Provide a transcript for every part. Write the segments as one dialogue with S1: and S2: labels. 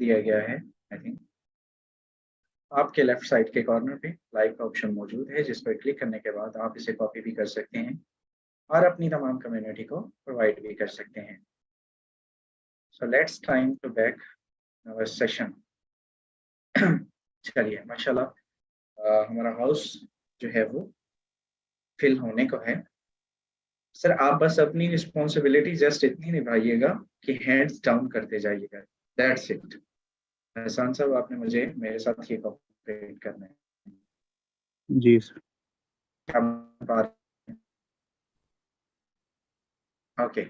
S1: दिया गया है। आई थिंक आपके लेफ्ट साइड के कॉर्नर पे लाइक का ऑप्शन मौजूद है, जिस पर क्लिक करने के बाद आप इसे कॉपी भी कर सकते हैं और अपनी तमाम कम्युनिटी को प्रोवाइड भी कर सकते हैं। So let's time to back our session. चलिए माशाल्लाह हमारा हाउस जो है वो फिल होने को है। सर आप बस अपनी रिस्पॉन्सिबिलिटी जस्ट इतनी निभाइएगा कि हैंड्स डाउन करते जाइएगा, दैट्स इट। एहसान साहब आपने मुझे मेरे साथ ये कोऑपरेट करना है।
S2: जी सर।
S1: क्या बात? ओके,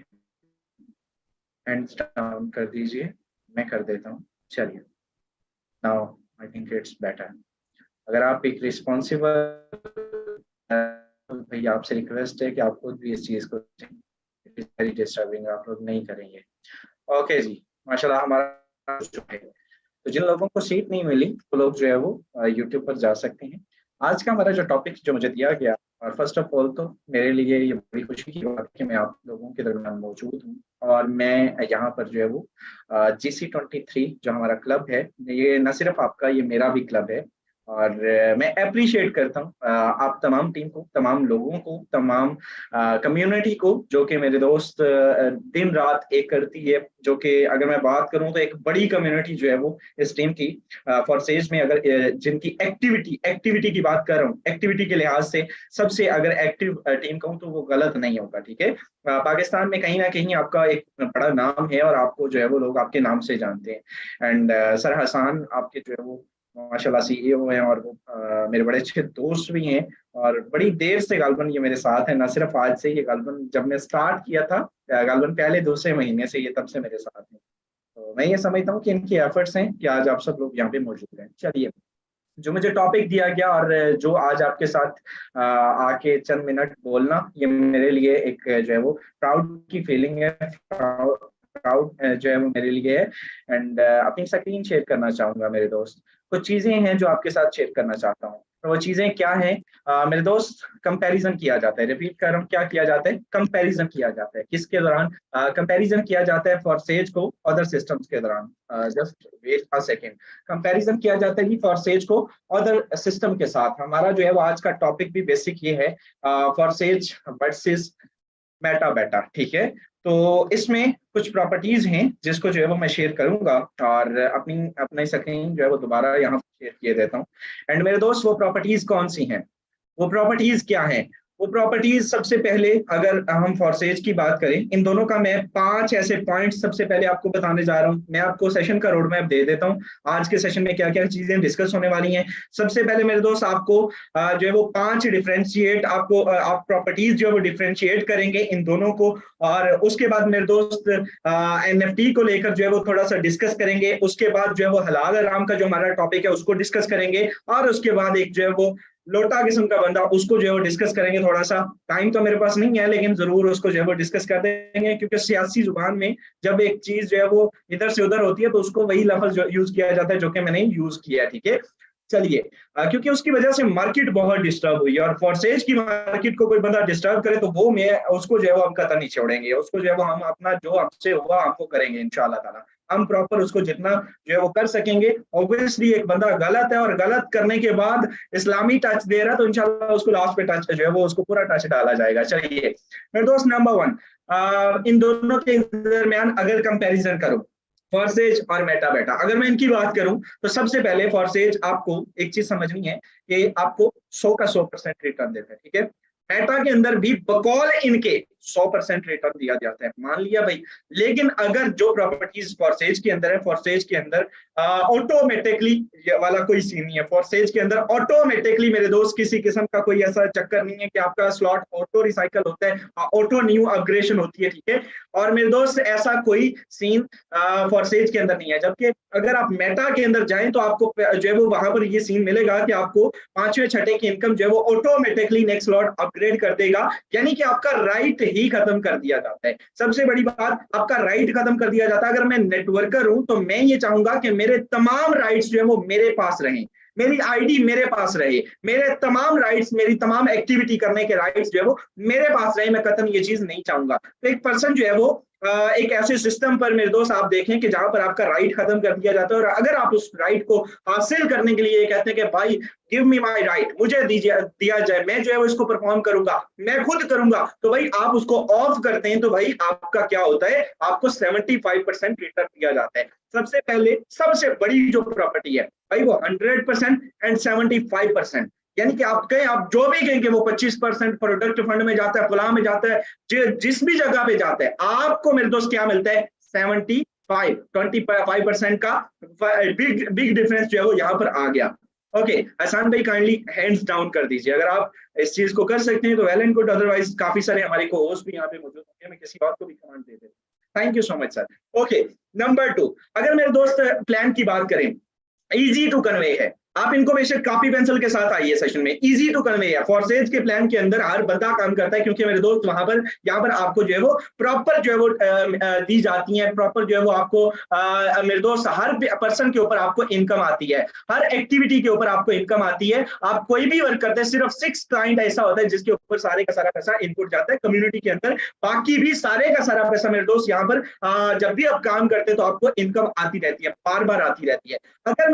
S1: हैंड्स डाउन कर दीजिए, मैं कर देता हूँ। चलिए now I think it's better. अगर आप एक रिस्पॉन्सिबल, भैया आपसे रिक्वेस्ट है कि आप खुद भी इस चीज को वेरी डिस्टर्बिंग आप लोग नहीं करेंगे। ओके जी, माशाल्लाह हमारा जो है, तो जिन लोगों को सीट नहीं मिली वो लोग जो है वो यूट्यूब पर जा सकते हैं। आज का हमारा जो टॉपिक जो मुझे दिया गया, और फर्स्ट ऑफ ऑल तो मेरे लिए ये बड़ी खुशी की बात है कि मैं आप लोगों के दरमियान मौजूद हूँ और मैं यहाँ पर जो है वो GC23 जो हमारा क्लब है, ये न सिर्फ आपका, ये मेरा भी क्लब है। और मैं अप्रिशिएट करता हूँ आप तमाम टीम को, तमाम लोगों को, तमाम कम्युनिटी को, जो कि मेरे दोस्त दिन रात एक करती है। जो कि अगर मैं बात करूं तो एक बड़ी कम्युनिटी जो है वो इस टीम की फॉरसेज में, अगर जिनकी एक्टिविटी की बात कर रहा हूँ, एक्टिविटी के लिहाज से सबसे अगर एक्टिव टीम कहूँ तो वो गलत नहीं होगा, ठीक है। पाकिस्तान में कहीं ना कहीं आपका एक बड़ा नाम है और आपको जो है वो लोग आपके नाम से जानते हैं। एंड सर हसान आपके जो है वो माशाल्लाह CEO हैं और वो मेरे बड़े अच्छे दोस्त भी हैं और बड़ी देर से गालबन ये मेरे साथ है, ना सिर्फ आज से, ये गालबन जब मैं स्टार्ट किया था गालबन पहले दूसरे महीने से ये तब से मेरे साथ हैं। तो मैं ये समझता हूँ कि इनकी एफर्ट्स हैं कि आज आप सब लोग यहाँ पे मौजूद हैं। चलिए, जो मुझे टॉपिक दिया गया और जो आज आपके साथ आके चंद मिनट बोलना, ये मेरे लिए एक जो है वो प्राउड की फीलिंग है, प्राउड जो है वो मेरे लिए है। एंड अपनी स्क्रीन शेयर करना चाहूंगा मेरे दोस्त। कुछ चीजें हैं जो आपके साथ शेयर करना चाहता हूँ, तो वो चीजें क्या हैं? मेरे दोस्त, कंपैरिजन किया जाता है, रिपीट कर रहा हूँ, क्या किया जाता है? कंपैरिजन किया जाता है। किसके दौरान कंपैरिजन किया जाता है? फॉरसेज को अदर सिस्टम्स के दौरान। Just wait a second. Comparison किया जाता है कि फॉरसेज को अदर सिस्टम के साथ। हमारा जो है वो आज का टॉपिक भी बेसिक ये है, फॉरसेज वर्सेस मेटा बेटा, ठीक है। तो इसमें कुछ प्रॉपर्टीज हैं जिसको जो है वो मैं शेयर करूंगा और अपनी स्क्रीन जो है वो दोबारा यहाँ शेयर किए देता हूँ। एंड मेरे दोस्त, वो प्रॉपर्टीज कौन सी हैं, वो प्रॉपर्टीज क्या हैं? वो प्रॉपर्टीज, सबसे पहले अगर हम फॉरसेज की बात करें, इन दोनों का मैं 5 ऐसे पॉइंट्स सबसे पहले आपको बताने जा रहा हूं। मैं आपको सेशन का रोड मैप दे देता हूं, आज के सेशन में क्या क्या चीजें डिस्कस होने वाली हैं। सबसे पहले मेरे दोस्त आपको जो है वो 5 डिफरेंशिएट, आपको आप प्रॉपर्टीज जो है वो डिफरेंशिएट करेंगे इन दोनों को। और उसके बाद मेरे दोस्त NFT को लेकर जो है वो थोड़ा सा डिस्कस करेंगे। उसके बाद जो है वो हलाल हराम का जो हमारा टॉपिक है उसको डिस्कस करेंगे। और उसके बाद एक जो है वो लोटा किस्म का बंदा, उसको जो है वो डिस्कस करेंगे। थोड़ा सा टाइम तो मेरे पास नहीं है, लेकिन जरूर उसको जो है वो डिस्कस कर देंगे, क्योंकि सियासी जुबान में जब एक चीज जो है वो इधर से उधर होती है तो उसको वही लफ्ज यूज किया जाता है जो कि मैंने यूज किया है, ठीक है। चलिए, क्योंकि उसकी वजह से मार्केट बहुत डिस्टर्ब हुई है और फॉरसेज की मार्केट को कोई बंदा डिस्टर्ब करे तो वो मैं उसको जो है वो हम कतई नहीं छोड़ेंगे। उसको जो है वो हम अपना जो हमसे हुआ हमको करेंगे इंशाल्लाह ताला। हम प्रॉपर उसको जितना जो है वो कर सकेंगे। ऑब्वियसली एक बंदा गलत है और गलत करने के बाद इस्लामी टच दे रहा है तो इंशाल्लाह उसको लास्ट पे टच जो है वो उसको पूरा टच डाला जाएगा। चलिए मेरे दोस्त, नंबर 1, इन दोनों के दरमियान अगर कंपैरिजन करूं, फॉरसेज और मेटा बेटा, अगर मैं इनकी बात करूं तो सबसे पहले फॉरसेज, आपको एक चीज समझनी है कि आपको 100 का 100% रिटर्न देता है, ठीक है। मेटा के अंदर भी बकौल इनके 100% रिटर्न दिया जाता है, मान लिया भाई। लेकिन अगर जो प्रॉपर्टीज फॉरसेज के अंदर है, फॉरसेज के अंदर ऑटोमेटिकली वाला कोई सीन नहीं है। फॉरसेज के अंदर ऑटोमेटिकली मेरे दोस्त किसी किस्म का कोई ऐसा चक्कर नहीं है कि आपका स्लॉट ऑटो रिसाइकल होता है, ऑटो न्यू अपग्रेडेशन होती है, ठीक है। और मेरे दोस्त ऐसा कोई सीन फॉरसेज के अंदर नहीं है। जबकि अगर आप मेटा के अंदर जाएं तो आपको जो है वो वहां पर ये सीन मिलेगा कि आपको 5वें 6ठे की इनकम जो है वो ऑटोमेटिकली नेक्स्ट स्लॉट अपग्रेड कर देगा, यानी कि आपका राइट ही खत्म कर दिया जाता है। सबसे बड़ी बात, आपका राइट खत्म कर दिया जाता है। अगर मैं नेटवर्कर हूं तो मैं ये चाहूंगा कि मेरे तमाम राइट्स जो है वो मेरे पास रहें। मेरी आईडी मेरे पास रहे, मेरे तमाम राइट्स, मेरी तमाम एक्टिविटी करने के राइट्स जो है वो मेरे पास रहे, मैं कतई ये चीज नहीं चाहूंगा। तो एक पर्सन जो है वो एक ऐसे सिस्टम पर मेरे दोस्त आप देखें कि जहां पर आपका राइट खत्म कर दिया जाता है, और अगर आप उस राइट को हासिल करने के लिए ये कहते हैं कि भाई गिव मी माय राइट, मुझे दीजिए, दिया जाए, मैं जो है वो इसको परफॉर्म करूंगा, मैं खुद करूंगा, तो भाई आप उसको ऑफ करते हैं, तो भाई आपका क्या होता है, आपको 75% रिटर्न दिया जाता है। सबसे पहले सबसे बड़ी जो प्रॉपर्टी है भाई वो 100% एंड 75%, यानी कि आप कहें, आप जो भी कहेंगे वो 25% प्रोडक्ट फंड में जाता है, फलां में जाता है, जिस भी जगह पे जाता है, आपको मेरे दोस्त क्या मिलता है, 25% का बिग डिफरेंस जो है वो यहाँ पर आ गया। ओके एहसान भाई काइंडली हैंड्स डाउन कर दीजिए, अगर आप इस चीज को कर सकते हैं तो वेल एंड गुड, अदरवाइज काफी सारे हमारे को होस्ट भी यहाँ पे मौजूद होंगे, मैं किसी और को भी कमांड दे देता हूँ। Thank you so much sir. Okay number 2, अगर मेरे दोस्त प्लान की बात करें, इजी टू कन्वे है, आप इनको बेशक कॉपी पेंसिल के साथ आइए सेशन में, इजी टू कन्वे है। फॉरसेज के प्लान के अंदर हर बंदा काम करता है, क्योंकि मेरे दोस्त वहां पर यहाँ पर आपको जो है वो प्रॉपर जो है वो दी जाती है, प्रॉपर जो है वो आपको मेरे दोस्त हर पर्सन के ऊपर आपको इनकम आती है, हर एक्टिविटी के ऊपर आपको इनकम आती है। आप कोई भी वर्क करते हैं, सिर्फ 6 क्लाइंट ऐसा होता है जिसके ऊपर सारे का सारा पैसा इनपुट जाता है कम्युनिटी के अंदर, बाकी भी सारे का सारा पैसा मेरे दोस्त यहाँ पर जब भी आप काम करते हैं तो आपको इनकम आती रहती है, बार बार आती रहती है। अगर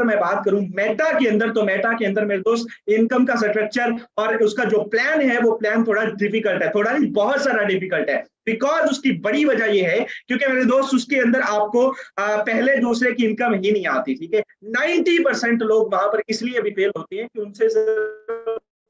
S1: मैं बात करूं मेटा के अंदर, तो मेटा के अंदर मेरे दोस्त इनकम का स्ट्रक्चर और उसका जो प्लान है वो प्लान थोड़ा डिफिकल्ट है, थोड़ा नहीं बहुत सारा डिफिकल्ट है। बिकॉज उसकी बड़ी वजह ये है क्योंकि मेरे दोस्त उसके अंदर आपको पहले दूसरे की इनकम ही नहीं आती, ठीक है। 90% लोग वहां पर इसलिए भी फेल होते हैं कि उनसे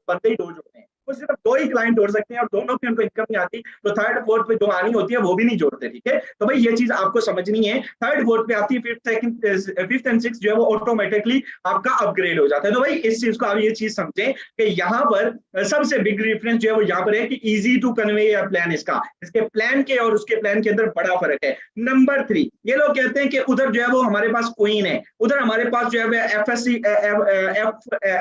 S1: बंदे ही डोज होते हैं, वो सिर्फ 2 ही क्लाइंट जोड़ सकते हैं और दोनों की उनको इनकम नहीं आती, तो थर्ड फोर्थ पे जो आनी होती है वो भी नहीं जोड़ते, ठीक है। तो भाई ये चीज आपको समझनी है, थर्ड फोर्थ पे आती है, फिफ्थ एंड सिक्स जो है वो ऑटोमेटिकली आपका अपग्रेड हो जाता है। तो भाई इस चीज को आप ये चीज समझें कि यहाँ पर सबसे बिग डिफरेंस जो है वो यहाँ पर है कि इजी टू कन्वे या प्लान, इसके प्लान के और उसके प्लान के अंदर बड़ा फर्क है। नंबर 3, ये लोग कहते हैं कि उधर जो है वो हमारे पास क्वीन है, उधर हमारे पास जो है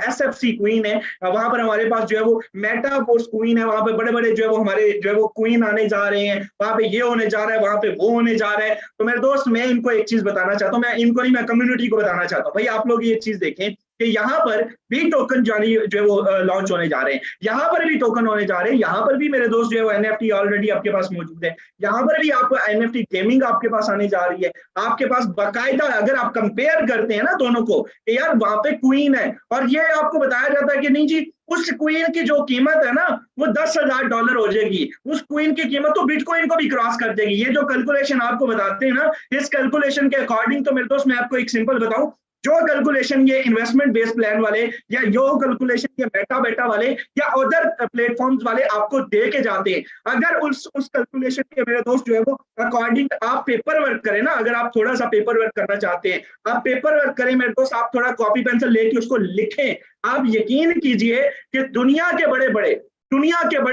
S1: SFC क्वीन है, वहां पर हमारे पास जो है वो मेटाफोर्स क्वीन है, वहां पे बड़े बड़े जो है वो हमारे जो है वो क्वीन आने जा रहे हैं, वहां पे ये होने जा रहा है, वहां पे वो होने जा रहा है। तो मेरे दोस्त मैं इनको एक चीज बताना चाहता हूँ, मैं इनको नहीं, मैं कम्युनिटी को बताना चाहता हूँ, भाई आप लोग ये चीज देखें कि यहाँ पर भी टोकन जानी जो है वो लॉन्च होने जा रहे हैं, यहाँ पर भी टोकन होने जा रहे हैं, यहाँ पर भी मेरे दोस्त जो है वो NFT ऑलरेडी आपके पास मौजूद है, यहाँ पर भी आपको NFT गेमिंग आपके पास आने जा रही है, आपके पास बाकायदा अगर आप कंपेयर करते हैं ना दोनों को, कि यार वहां पे क्वीन है और ये आपको बताया जाता है कि नहीं जी उस क्वीन की जो कीमत है ना वो $10,000 हो जाएगी, उस क्वीन की कीमत तो बिटकॉइन को भी क्रॉस कर देगी। ये जो कैलकुलेशन आपको बताते हैं ना, इस कैलकुलेशन के अकॉर्डिंग तो मेरे दोस्त मैं आपको एक सिंपल बताऊं, जो कैलकुलेशन ये इन्वेस्टमेंट बेस्ड प्लान वाले या जो कैलकुलेशन ये मेटा वाले या अदर प्लेटफॉर्म्स वाले आपको दे के जाते हैं, अगर उस कैलकुलेशन के मेरे दोस्त जो है वो अकॉर्डिंग आप पेपर वर्क करें ना, अगर आप थोड़ा सा पेपर वर्क करना चाहते हैं, आप पेपर वर्क करें मेरे दोस्त, आप थोड़ा कॉपी पेंसिल लेके उसको लिखें, आप यकीन कीजिए कि दुनिया के बड़े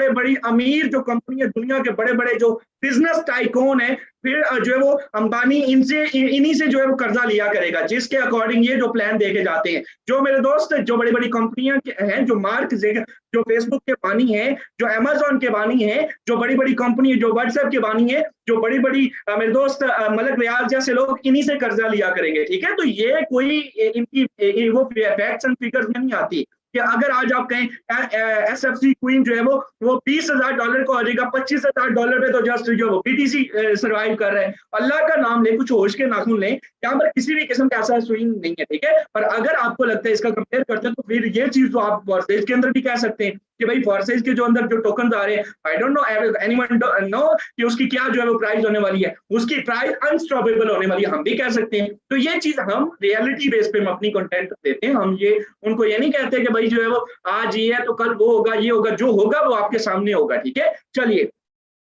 S1: बड़ी अमीर जो कंपनी है, दुनिया के बड़े बड़े जो बिजनेस टाइकून है, फिर जो है वो अंबानी इन्हीं से जो है वो कर्जा लिया करेगा, जिसके अकॉर्डिंग ये जो प्लान देके जाते हैं। जो मेरे दोस्त जो बड़ी बड़ी कंपनियां हैं, जो मार्क जो फेसबुक के बानी है, जो अमेजोन के बानी है, जो बड़ी बड़ी कंपनी है, जो व्हाट्सएप के बानी है, जो बड़ी बड़ी मेरे दोस्त मलक रियाज जैसे लोग इन्हीं से कर्जा लिया करेंगे, ठीक है। तो ये कोई इनकी वो फैक्ट्स एंड फिगर्स में नहीं आती कि अगर आज आप कहें SFC क्वीन जो है वो $20,000 को आ जाएगा, $25,000 पे तो जस्ट जो वो BTC सर्वाइव कर रहे हैं। अल्लाह का नाम ले, कुछ होश के नाखून ले, यहाँ पर किसी भी किस्म का ऐसा स्विंग नहीं है, ठीक है। पर अगर आपको लगता है इसका कंपेयर करते हैं तो फिर ये चीज तो आप फॉरसेज के अंदर भी कह सकते हैं कि भाई फॉरसेज के जो अंदर जो टोकन आ रहे हैं, I don't know anyone no कि उसकी क्या जो है वो प्राइस होने वाली है, उसकी प्राइस अनस्टॉपेबल होने वाली है, हम भी कह सकते हैं। तो ये चीज हम रियलिटी बेस पे हम अपनी कंटेंट देते हैं, हम ये उनको ये नहीं कहते कि भाई जो है वो आज ये है तो कल वो होगा, ये होगा, जो होगा वो आपके सामने होगा, ठीक है। चलिए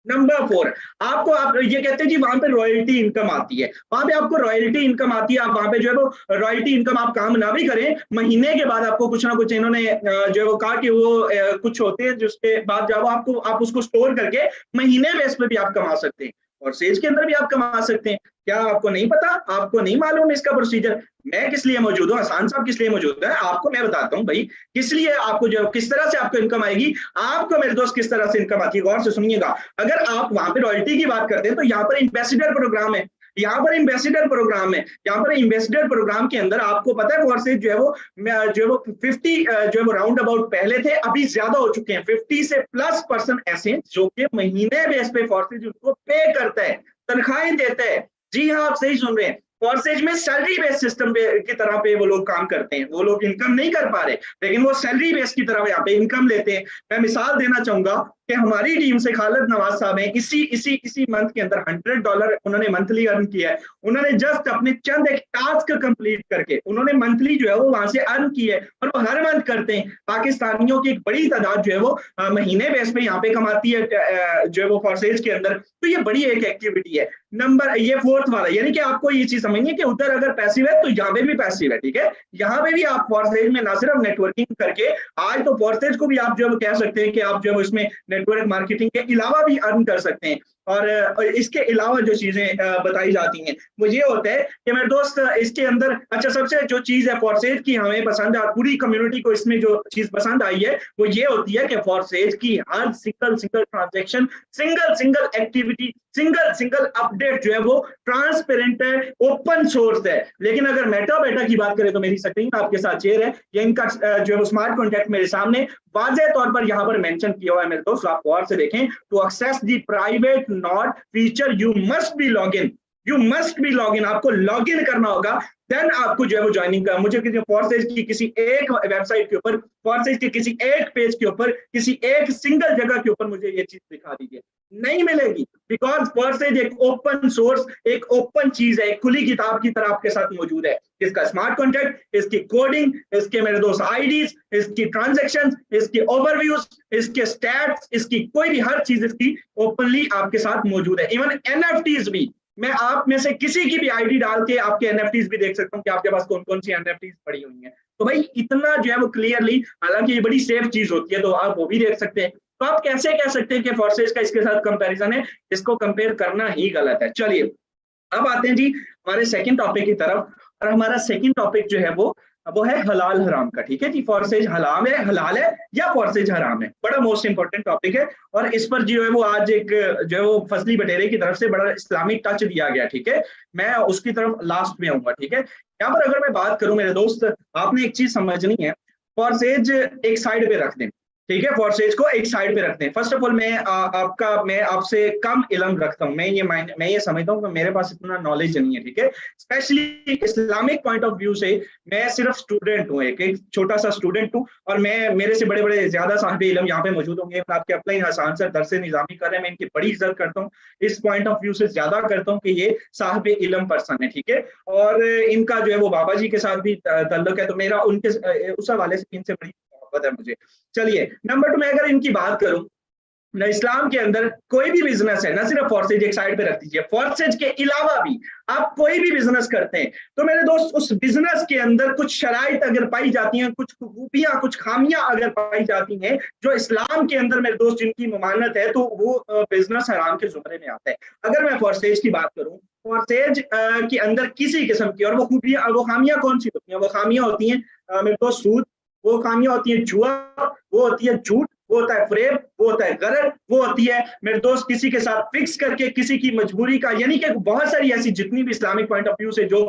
S1: नंबर 4, आपको आप ये कहते हैं जी वहां पे रॉयल्टी इनकम आती है, वहां पे आपको रॉयल्टी इनकम आती है, आप वहां पे जो है वो रॉयल्टी इनकम आप काम ना भी करें, महीने के बाद आपको कुछ ना कुछ इन्होंने जो है वो कहा कि वो कुछ होते हैं जिसके बाद जब आपको आप उसको स्टोर करके महीने बेस पे भी आप कमा सकते हैं और सेज के अंदर भी आप कमा सकते हैं। क्या आपको नहीं पता, आपको नहीं मालूम इसका प्रोसीजर? मैं किस लिए मौजूद हूँ, हसन साहब किस लिए मौजूद है, आपको मैं बताता हूँ भाई किस लिए आपको जो किस तरह से आपको इनकम आएगी, आपको मेरे दोस्त किस तरह से इनकम आती है, गौर से सुनिएगा। अगर आप वहां पे रॉयल्टी की बात करते हैं तो यहाँ पर एम्बेसडर प्रोग्राम है,
S2: यहाँ पर एम्बेसडर प्रोग्राम है, यहाँ पर एम्बेसडर प्रोग्राम के अंदर आपको पता है फोर्सेज जो है वो 50 जो है वो राउंड अबाउट पहले थे, अभी ज्यादा हो चुके हैं, 50 से प्लस पर्सन ऐसे हैं जो कि महीने बेस पे फोर्सेज उनको पे करता है, तनख्वाहें देता है। जी हाँ, आप सही सुन रहे हैं, फोर्सेज में सैलरी बेस्ड सिस्टम की तरह पे वो लोग काम करते हैं, वो लोग इनकम नहीं कर पा रहे, लेकिन वो सैलरी बेस की तरह यहाँ पे इनकम लेते हैं। मैं मिसाल देना चाहूंगा कि हमारी टीम से खालिद नवाज साहब हैं, इसी मंथ के अंदर $100 उन्होंने मंथली अर्न किया है। उन्होंने जस्ट अपने चंद एक टास्क कंप्लीट करके उन्होंने मंथली जो है वो वहां से अर्न की है, और वो हर मंथ करते हैं। पाकिस्तानियों की एक बड़ी तादाद जो है वो महीने बेस पे यहाँ पे कमाती है जो है वो फोर्सेज के अंदर। तो ये बड़ी एक एक्टिविटी है। नंबर ये फोर्थ वाला, यानी कि आपको ये चीज समझनी है कि उधर अगर पैसिव है तो यहाँ पे भी पैसिव है, ठीक है। यहाँ पे भी आप फोर्सेज में ना सिर्फ नेटवर्किंग करके, आज तो फोर्सेज को भी आप जो है कह सकते हैं कि आप जो है इसमें नेटवर्क मार्केटिंग के अलावा भी अर्न कर सकते हैं। और इसके अलावा जो चीजें बताई जाती हैं वो ये होता है कि मेरे दोस्त इसके अंदर, अच्छा सबसे जो चीज है फोर्सेज की हमें पसंद है, पूरी कम्युनिटी को इसमें जो चीज पसंद आई है वो ये होती है कि फोर्सेज की हर single transaction, single activity, single update जो है वो ट्रांसपेरेंट है, ओपन सोर्स है। लेकिन अगर मेटाबेटा की बात करें तो मेरी स्क्रीन आपके साथ शेयर है, ये इनका जो है वो स्मार्ट कॉन्ट्रैक्ट मेरे सामने वाज़ेह तौर पर यहाँ पर मेंशन किया हुआ है मेरे दोस्त, आप गौर से देखें। To access the private node feature you must be log in, आपको लॉग इन करना होगा, देन आपको जो है वो ज्वाइनिंग का, मुझे फोर्सेज की किसी एक वेबसाइट के ऊपर, फोर्सेज के किसी एक पेज के ऊपर, किसी एक सिंगल जगह के ऊपर मुझे ये चीज दिखा दीजिए, नहीं मिलेगी। बिकॉज फोर्सेज एक ओपन सोर्स, एक ओपन चीज है, एक खुली किताब की तरह आपके साथ मौजूद है। इसका स्मार्ट कॉन्ट्रैक्ट, इसकी कोडिंग, इसके मेरे दोस्त आईडीज, इसकी ट्रांजैक्शंस, इसके ओवरव्यूज, इसके स्टैट्स, इसकी कोई भी हर चीज इसकी ओपनली आपके साथ मौजूद है। इवन एनएफटीज भी, मैं आप में से किसी की भी आईडी डाल के आपके एनएफटीज भी देख सकता हूँ कि आपके पास कौन कौन सी एनएफटीज पड़ी हुई हैं। तो भाई इतना जो है वो क्लियरली, हालांकि ये बड़ी सेफ चीज होती है तो आप वो भी देख सकते हैं। तो आप कैसे कह सकते हैं कि फोर्सेज का इसके साथ कंपैरिजन है, इसको कंपेयर करना ही गलत है। चलिए अब आते हैं जी हमारे सेकंड टॉपिक की तरफ, और हमारा सेकंड टॉपिक जो है वो है हलाल हराम का, ठीक है जी। फोर्सेज हलाल है या फोर्सेज हराम है, बड़ा मोस्ट इंपॉर्टेंट टॉपिक है। और इस पर जो है वो आज एक जो है वो फसली बटेरे की तरफ से बड़ा इस्लामिक टच दिया गया, ठीक है। मैं उसकी तरफ लास्ट में आऊंगा, ठीक है। यहाँ पर अगर मैं बात करूं मेरे दोस्त, आपने एक चीज समझनी है, फोर्सेज एक साइड पे रख दें, ठीक है, फोर्सेज को एक साइड पे रखते हैं। फर्स्ट ऑफ ऑल मैं आपसे कम इल्म रखता हूँ, मैं ये समझता हूँ कि मेरे पास इतना नॉलेज नहीं है, ठीक है। Specially Islamic point of view से मैं सिर्फ स्टूडेंट हूँ, एक छोटा सा स्टूडेंट हूँ, और मैं मेरे से बड़े ज्यादा साहिब इल्म यहाँ पे मौजूद होंगे। आपके अपने हसन सर दरस निजामी कर रहे हैं, मैं इनकी बड़ी इज्जत करता हूँ, इस पॉइंट ऑफ व्यू से ज्यादा करता हूँ कि ये साहिब इल्म पर्सन है, ठीक है। और इनका जो है वो बाबा जी के साथ भी ताल्लुक है, तो मेरा उनके उस हवाले से इनसे बड़ी मोहब्बत है मुझे। चलिए नंबर 2 में अगर इनकी बात करूं, ना इस्लाम के अंदर कोई भी बिजनेस है, ना सिर्फ फोर्सेज एक साइड पे रख दीजिए, फोर्सेज के अलावा भी आप कोई भी बिजनेस करते हैं तो मेरे दोस्त उस बिजनेस के अंदर कुछ शराइत अगर पाई जाती हैं, कुछ खूबियां, कुछ खामियां अगर पाई जाती हैं जो इस्लाम के अंदर मेरे दोस्त जिनकी ममानत है, तो वो बिजनेस हराम के जुमरे में आता है। अगर मैं फोर्सेज की बात करूं, फोर्सेज के अंदर किसी किस्म की, और वो खूबियां, वो खामियां कौन सी होती हैं, वो खामियां होती हैं मेरे दोस्त सूद, वो खामियां होती है जुआ, वो होती है झूठ, वो होता है फ्रेब, वो होता है गरर, वो होती है मेरे दोस्त किसी के साथ फिक्स करके किसी की मजबूरी का, यानी कि बहुत सारी ऐसी जितनी भी इस्लामिक पॉइंट ऑफ व्यू से जो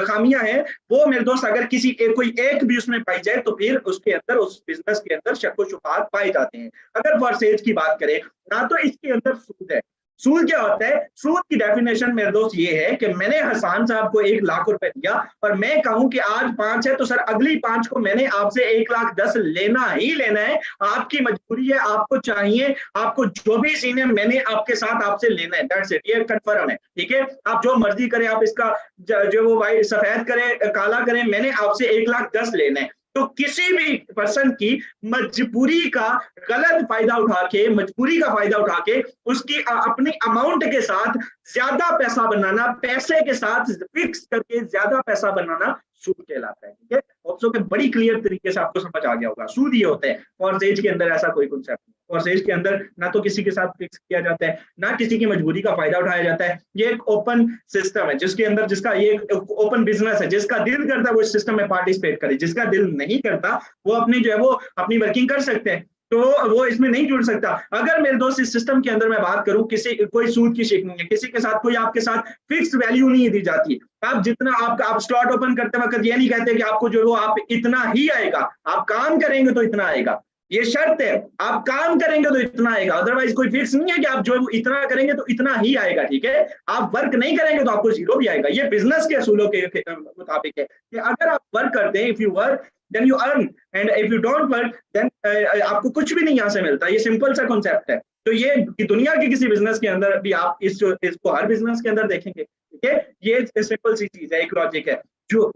S2: खामियां हैं, वो मेरे दोस्त अगर कोई एक भी उसमें पाई जाए तो फिर उसके अंदर, उस बिजनेस के अंदर शक व शुबहात पाए जाते हैं। अगर फोर्सेज की बात करें ना, तो इसके अंदर सूद है। सूद क्या होता है? सूद की डेफिनेशन मेरे दोस्त ये है कि मैंने हसन साहब को 1 लाख रुपए दिया और मैं कहूं कि आज 5 है तो सर अगली 5 को मैंने आपसे 1,10,000 लेना ही लेना है, आपकी मजबूरी है, आपको चाहिए, आपको जो भी सीन है मैंने आपके साथ आपसे लेना है, दैट्स इट, ये कंफर्म है, ठीक है। आप जो मर्जी करें, आप इसका जो वो वाइट सफेद करें, काला करें, मैंने आपसे 1,10,000 लेना है। तो किसी भी पर्सन की मजबूरी का गलत फायदा उठा के, मजबूरी का फायदा उठा के उसकी अपनी अमाउंट के साथ ज्यादा पैसा बनाना, पैसे के साथ फिक्स करके ज्यादा पैसा बनाना सूद कहलाता है, ठीक है। होप्सो के बड़ी क्लियर तरीके से आपको समझ आ गया होगा। सूद ये होता है, फोर्सेज के अंदर ऐसा कोई कॉन्सेप्ट नहीं। फोर्सेज के अंदर ना तो किसी के साथ फिक्स किया जाता है, ना किसी की मजबूरी का फायदा उठाया जाता है। ये एक ओपन सिस्टम है जिसके अंदर, जिसका ये ओपन बिजनेस है, जिसका दिल करता है वो इस सिस्टम में पार्टिसिपेट करे, जिसका दिल नहीं करता वो अपनी जो है वो अपनी वर्किंग कर सकते हैं। तो वो इसमें नहीं जुड़ सकता। अगर मेरे दोस्त इस सिस्टम के अंदर मैं बात करूं, किसी कोई सूद की शिक नहीं है, किसी के साथ कोई आपके साथ फिक्स वैल्यू नहीं दी जाती। आप जितना आप स्लॉट ओपन करते वक्त ये नहीं कहते कि आपको जो वो आप इतना ही आएगा, आप काम करेंगे तो इतना आएगा, ये शर्त है, आप काम करेंगे तो इतना आएगा, अदरवाइज कोई फिक्स नहीं है कि आप जो है इतना करेंगे तो इतना ही आएगा, ठीक है। आप वर्क नहीं करेंगे तो आपको जीरो भी आएगा। ये बिजनेस के असूलों के मुताबिक है कि अगर आप वर्क करते हैं, if you work then you earn, and if you don't work then आपको कुछ भी नहीं यहाँ से मिलता। ये सिंपल सा कॉन्सेप्ट है। तो ये दुनिया के किसी बिजनेस के अंदर भी आप इसको हर बिजनेस के अंदर देखेंगे, ठीक है। ये सिंपल सी चीज है, एक लॉजिक है। जो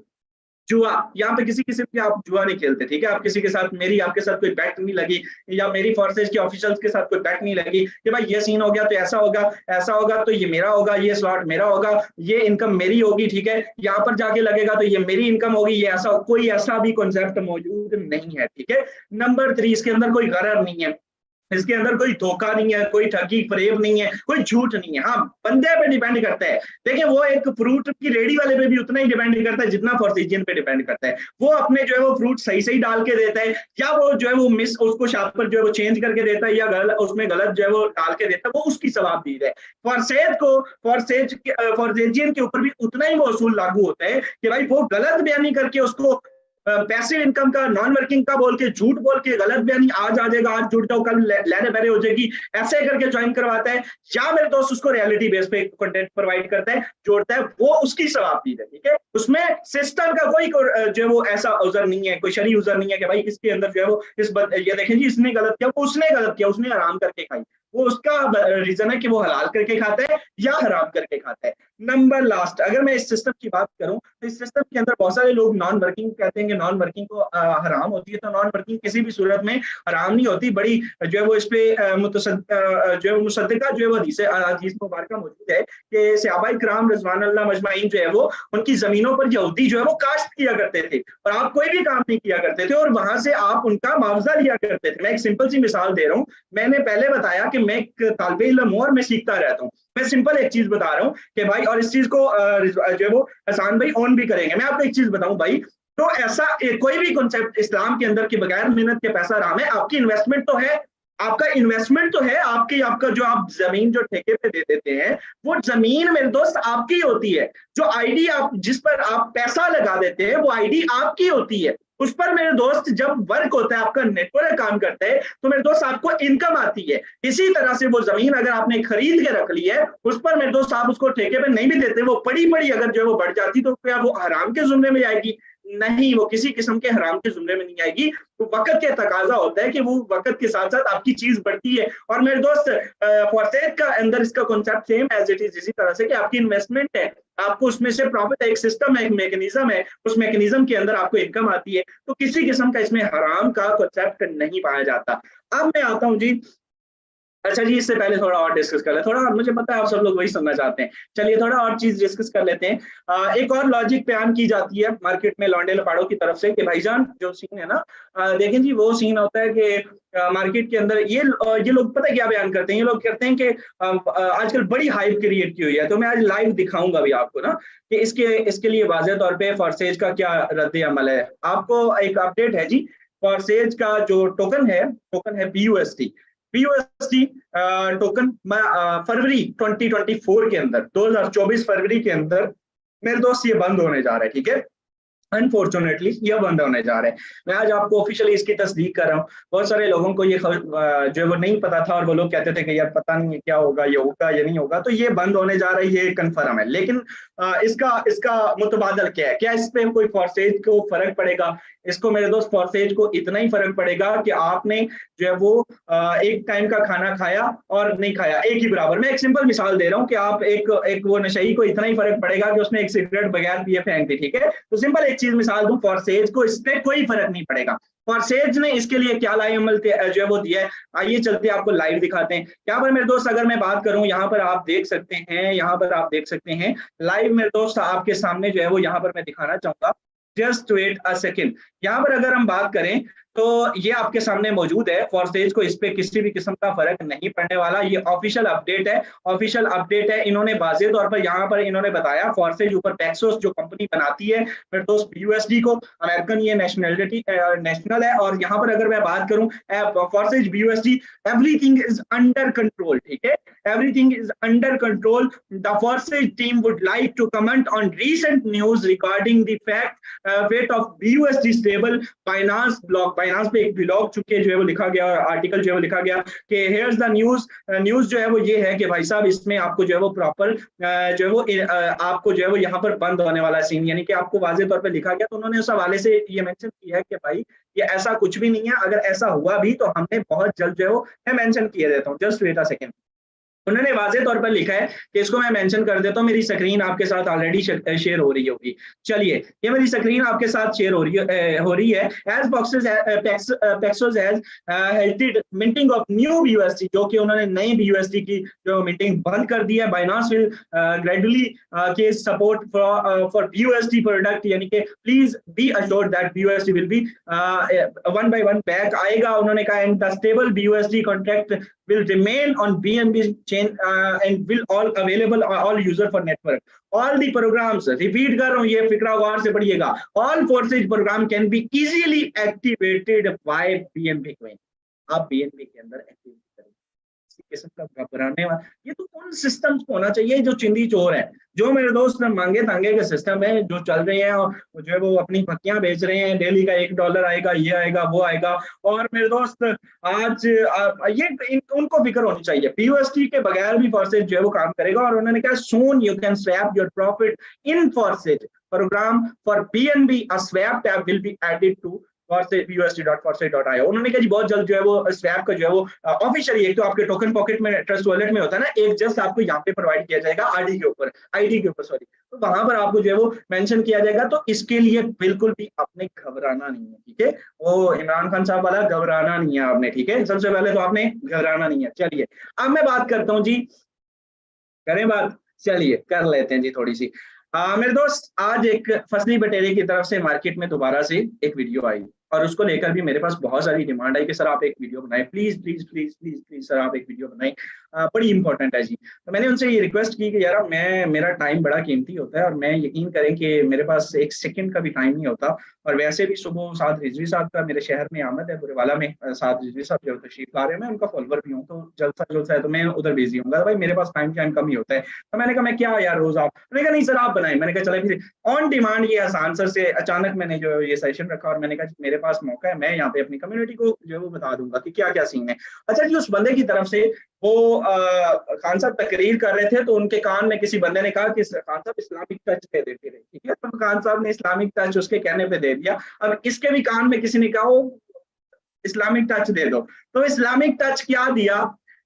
S2: जुआ, यहाँ पे किसी किस्म के आप जुआ नहीं खेलते, ठीक है। आप किसी के साथ, मेरी आपके साथ कोई बैट नहीं लगी, या मेरी फोर्सेज के ऑफिशियल्स के साथ कोई बैट नहीं लगी कि भाई ये सीन हो गया तो ऐसा होगा, ऐसा होगा तो ये मेरा होगा, ये स्लॉट मेरा होगा, ये इनकम मेरी होगी, ठीक है। यहाँ पर जाके लगेगा तो ये मेरी इनकम होगी, ये ऐसा, कोई ऐसा भी कॉन्सेप्ट मौजूद नहीं है, ठीक है। नंबर 3, इसके अंदर कोई गरर नहीं है, इसके अंदर कोई धोखा नहीं है, कोई ठगी फरेब नहीं है, कोई झूठ नहीं है। हाँ, बंदे पे डिपेंड करता है। देखिए, वो एक फ्रूट की रेडी वाले पे भी उतना ही डिपेंड करता है जितना फॉर्सिजियन पे डिपेंड करता है। वो अपने जो है वो फ्रूट सही सही डाल के देता है, या वो जो है वो मिस उसको शार्पर जो है वो चेंज करके देता है, या गलत उसमें गलत जो है वो डाल के देता है, वो उसकी सवाब है। फॉर्सेजियन के ऊपर भी उतना ही वो असूल लागू होता है कि भाई वो गलत बयानी करके उसको पैसिव इनकम का, नॉन वर्किंग का बोल के, झूठ बोल के, गलत बयानी, आज आ जाएगा, आज जुड़ जाओ, कल लेने बहरे हो जाएगी, ऐसे करके ज्वाइन करवाता है, या मेरे दोस्त उसको रियलिटी बेस पे कंटेंट प्रोवाइड करता है, जोड़ता है, वो उसकी सवाब है, ठीक है। उसमें सिस्टम का कोई जो है वो ऐसा उजर नहीं है, कोई शरी उजर नहीं है कि भाई इसके अंदर जो है वो ये देखें जी इसने गलत किया, वो उसने गलत किया, उसने हराम करके खाई, वो उसका रीजन है कि वो हलाल करके खाता है या हराम करके खाता है। नंबर लास्ट, अगर मैं इस सिस्टम की बात करूं तो इस सिस्टम के अंदर बहुत सारे लोग नॉन वर्किंग कहते हैं कि नॉन वर्किंग को हराम होती है, तो नॉन वर्किंग किसी भी सूरत में हराम नहीं होती। बड़ी जो है वो इस पे जो है मुसद्दिका जो है वो हदीस मुबारक मौजूद है कि सहाबाए किराम रिज़वान अल्लाह मजमाइन जो है वो उनकी जमीनों पर यहूदी जो है वो काश्त किया करते थे, और आप कोई भी काम नहीं किया करते थे, और वहां से आप उनका मुआवजा लिया करते थे। मैं एक सिंपल सी मिसाल दे रहा हूँ। मैंने पहले बताया कि मैं एक तालिबे इल्म हूं और मैं सीखता रहता हूँ। मैं सिंपल एक चीज बता रहा हूँ कि भाई, और इस चीज को जो है वो हसन भाई ऑन भी करेंगे। मैं आपको एक चीज बताऊं भाई, तो ऐसा कोई भी कॉन्सेप्ट इस्लाम के अंदर के बगैर मेहनत के पैसा हराम है। आपकी इन्वेस्टमेंट तो है, आपका इन्वेस्टमेंट तो है, आपका जो आप जमीन जो ठेके पे दे देते हैं, वो जमीन मेरे दोस्त आपकी होती है। जो आईडी आप जिस पर आप पैसा लगा देते हैं वो आईडी आपकी होती है। उस पर मेरे दोस्त जब वर्क होता है, आपका नेटवर्क काम करता है, तो मेरे दोस्त आपको इनकम आती है। इसी तरह से वो जमीन अगर आपने खरीद के रख ली है, उस पर मेरे दोस्त आप उसको ठेके पे नहीं भी देते, वो पड़ी अगर जो है वो बढ़ जाती, तो क्या वो हराम के जुमरे में आएगी? नहीं, वो किसी किस्म के हराम के जुमरे में नहीं आएगी। तो वक्त के तकाजा होता है कि वो वक्त के साथ साथ आपकी चीज बढ़ती है। और मेरे दोस्त फॉरसेज का अंदर इसका concept same as it is, इसी तरह से कि आपकी इन्वेस्टमेंट है, आपको उसमें से प्रॉफिट है, एक सिस्टम है, एक मैकेनिज्म है, उस मैकेनिज्म के अंदर आपको इनकम आती है। तो किसी किस्म का इसमें हराम का कॉन्सेप्ट नहीं पाया जाता। अब मैं आता हूँ जी, अच्छा जी, इससे पहले थोड़ा और डिस्कस कर ले, थोड़ा मुझे पता है आप सब लोग वही सुनना चाहते हैं। चलिए थोड़ा और चीज डिस्कस कर लेते हैं। एक और लॉजिक बयान की जाती है मार्केट में लौंडे लपाड़ों की तरफ से कि भाईजान जो सीन है ना, देखें जी, वो सीन होता है कि मार्केट के अंदर ये लोग पता है क्या बयान करते हैं। ये लोग कहते हैं कि आजकल बड़ी हाइप क्रिएट की हुई है। तो मैं आज लाइव दिखाऊंगा भी आपको ना कि इसके लिए वाज़ेह तौर पे फॉरसेज का क्या रद्द अमल है। आपको एक अपडेट है जी, फॉरसेज का जो टोकन है PUSD टोकन फरवरी 2024 के अंदर, 2024 फरवरी के अंदर मेरे दोस्त ये बंद होने जा रहा है, ठीक है। अनफॉर्चुनेटली ये बंद होने जा रहा है। मैं आज आपको ऑफिशियली इसकी तस्दीक कर रहा हूँ। बहुत सारे लोगों को ये खबर जो है वो नहीं पता था, और वो लोग कहते थे कि यार पता नहीं है क्या होगा, ये होगा या नहीं होगा। तो ये बंद होने जा रही है, कंफर्म है। लेकिन इसका मुतबादल क्या है? क्या इस पे कोई फॉरसेज को फर्क पड़ेगा? इसको मेरे दोस्त फॉरसेज को इतना ही फर्क पड़ेगा कि आपने जो है वो एक टाइम का खाना खाया और नहीं खाया, एक ही बराबर। मैं एक सिंपल मिसाल दे रहा हूँ कि आप एक वो नशई को इतना ही फर्क पड़ेगा कि उसने एक सिगरेट बगैर पिए फेंक दी, ठीक है। तो सिंपल एक चीज मिसाल दूं, फॉरसेज को इस पे कोई फर्क नहीं पड़ेगा। फॉरसेज ने इसके लिए क्या लाइव अमल जो है वो दिया है, आइए चलते आपको लाइव दिखाते हैं। यहाँ पर मेरे दोस्त अगर मैं बात करूं, यहाँ पर आप देख सकते हैं लाइव मेरे दोस्त आपके सामने जो है वो यहाँ पर मैं दिखाना चाहूंगा। Just wait a second. यहाँ पर अगर हम बात करें तो ये आपके सामने मौजूद है। फॉरसेज को इस पे किसी भी किस्म का फर्क नहीं पड़ने वाला। ये ऑफिशियल अपडेट है, ऑफिशियल अपडेट है। इन्होंने वाज़ेह तौर पर यहाँ पर इन्होंने बताया फॉरसेज ऊपर पैक्सोस जो कंपनी बनाती है मेरे दोस्त बीयूएसडी को, अमेरिकन ये नेशनलिटी नेशनल है। और यहाँ पर अगर मैं बात करूं Forsage BUSD, everything is under control, ठीक है, everything is under control. The forces team would like to comment on recent news regarding the fate of BUSD stable Binance blog. Binance पे एक ब्लॉग चुके जो है वो लिखा गया, आर्टिकल जो है वो लिखा गया कि here's the news. न्यूज जो है वो ये है कि भाई साहब इसमें आपको जो है वो प्रॉपर जो है वो आपको जो है वो यहाँ पर बंद होने वाला सीन, यानी कि आपको वाज़ेह तौर पे लिखा गया। तो उन्होंने उस हवाले से ये मेंशन किया है कि भाई ये ऐसा कुछ भी नहीं है, अगर ऐसा हुआ भी तो हमने बहुत जल्द जो है वो मैं मेंशन किए देता हूँ। Just wait a second. उन्होंने वाज़ेह तौर पर लिखा है कि इसको मैं मेंशन कर देता हूँ। मेरी स्क्रीन आपके साथ ऑलरेडी शेयर हो रही होगी। चलिए ये मेरी स्क्रीन आपके साथ शेयर हो रही है। As Paxos has halted minting of new BUSD, जो कि उन्होंने नई बीयूएसडी की जो मिंटिंग बंद कर दी है। बाइनांस विल ग्रेजुअली के सपोर्ट फॉर बीयूएसडी प्रोडक्ट, यानी कि please be assured that BUSD will be one by one back आएगा। उन्होंने कहा and the stable BUSD contract will remain on BNB chain and will all available all user for network. All the programs, repeat कर रहा हूँ, ये फिक्रा गौर से पढ़िएगा, all forces program can be easily activated by BNB coin. आप BNB के अंदर activate करें। इसी किस्म का घबराने वाला ये तो उन सिस्टम्स को होना चाहिए जो चिंदी चोर है, जो मेरे दोस्त मांगे तांगे के सिस्टम है जो चल रहे हैं और जो है वो अपनी पक्कियां बेच रहे हैं। डेली का $1 आएगा, ये आएगा, वो आएगा। और मेरे दोस्त आज ये उनको फिक्र होनी चाहिए। पीयूएसटी के बगैर भी फॉरसेज जो है वो काम करेगा। और उन्होंने कहा soon you can swap your profit in Forsage program for BNB, a swap tab will be added to usd.forset.io। उन्होंने कहा जी बहुत जल्द जो है वो स्वैप का जो है वो ऑफिशियली, एक तो आपके टोकन पॉकेट में ट्रस्ट वॉलेट में होता है ना, एक जस्ट आपको यहाँ पे प्रोवाइड किया जाएगा आईडी के ऊपर सॉरी, तो वहां पर आपको जो है वो मेंशन किया जाएगा। तो इसके लिए बिल्कुल भी आपने घबराना नहीं है, ठीक है। वो इमरान खान साहब वाला घबराना नहीं है आपने, ठीक है। सबसे पहले तो आपने घबराना नहीं है। चलिए अब मैं बात करता हूँ जी, करें बात, चलिए कर लेते हैं जी थोड़ी सी। मेरे दोस्त आज एक फसली बटेरी की तरफ से मार्केट में दोबारा से एक वीडियो आई और उसको लेकर भी मेरे पास बहुत सारी डिमांड आई कि सर आप एक वीडियो बनाएं, please please please please please sir आप एक वीडियो बनाएं, बड़ी इंपॉर्टेंट है जी। तो मैंने उनसे ये रिक्वेस्ट की कि यार मेरा टाइम बड़ा कीमती होता है और मैं यकीन करें कि मेरे पास एक सेकंड का भी टाइम नहीं होता। और वैसे भी सुबह साद रिजवी साहब का मेरे शहर में आमद है, बुरेवाला में साद रिजवी साहब जो तशरीफ ला रहे हैं, मैं उनका फॉलोवर भी हूँ, तो जलसा है तो मैं उधर बिजी हूँ। भाई मेरे पास टाइम कम ही होता है। तो मैंने कहा मैं क्या यार रोज आप, मैंने कहा नहीं सर आप बनाए। मैंने कहा चले फिर ऑन डिमांड ये आसान सर से अचानक मैंने जो ये सेशन रखा और मैंने कहा मेरे पास मौका है, मैं यहाँ पे अपनी कम्युनिटी को जो है वो बता दूंगा कि क्या क्या सीन है। अच्छा जी, उस बंदे की तरफ से वो खान साहब तकरीर कर रहे थे तो उनके कान में किसी बंदे ने कहा कि खान साहब इस्लामिक टच दे देते रहे, ठीक है। तो खान साहब ने इस्लामिक टच उसके कहने पे दे दिया। अब इसके भी कान में किसी ने कहा वो इस्लामिक टच दे दो। तो इस्लामिक टच क्या दिया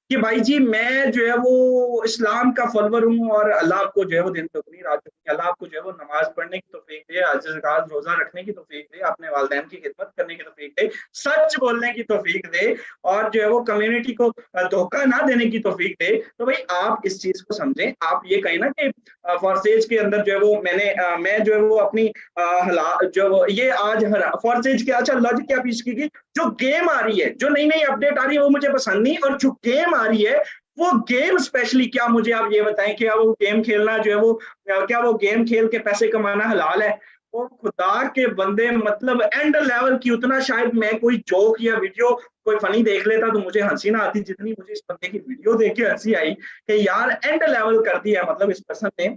S2: कि भाई जी मैं जो है वो इस्लाम का फॉलोवर हूँ और अल्लाह आपको जो है वो दिन दुगनी रात दुगनी, अल्लाह आपको जो है वो नमाज पढ़ने की तौफीक दे, ज़कात रोजा रखने की तौफीक दे, अपने वालिदैन की खिदमत करने की तौफीक दे, सच बोलने की तौफीक दे और जो है वो कम्युनिटी को धोखा ना देने की तौफीक दे। तो भाई आप इस चीज को समझें। आप ये कहें ना कि फॉरसेज के अंदर जो है वो मैं जो है वो अपनी जो ये आज फॉरसेज के अच्छा लॉजिक क्या पीछ की जो गेम आ रही है, जो नई नई अपडेट आ रही है वो मुझे पसंद नहीं, और जो गेम आ रही है वो गेम स्पेशली क्या मुझे आप ये बताएं कि वो गेम खेलना जो है वो क्या वो गेम खेल के पैसे कमाना हलाल है? वो खुदा के बंदे, मतलब एंड लेवल की उतना शायद मैं कोई जोक या वीडियो कोई फनी देख लेता तो मुझे हंसी ना आती जितनी मुझे इस बंदे की वीडियो देख के हंसी आई कि यार एंड लेवल कर दिया मतलब इस पर्सन ने।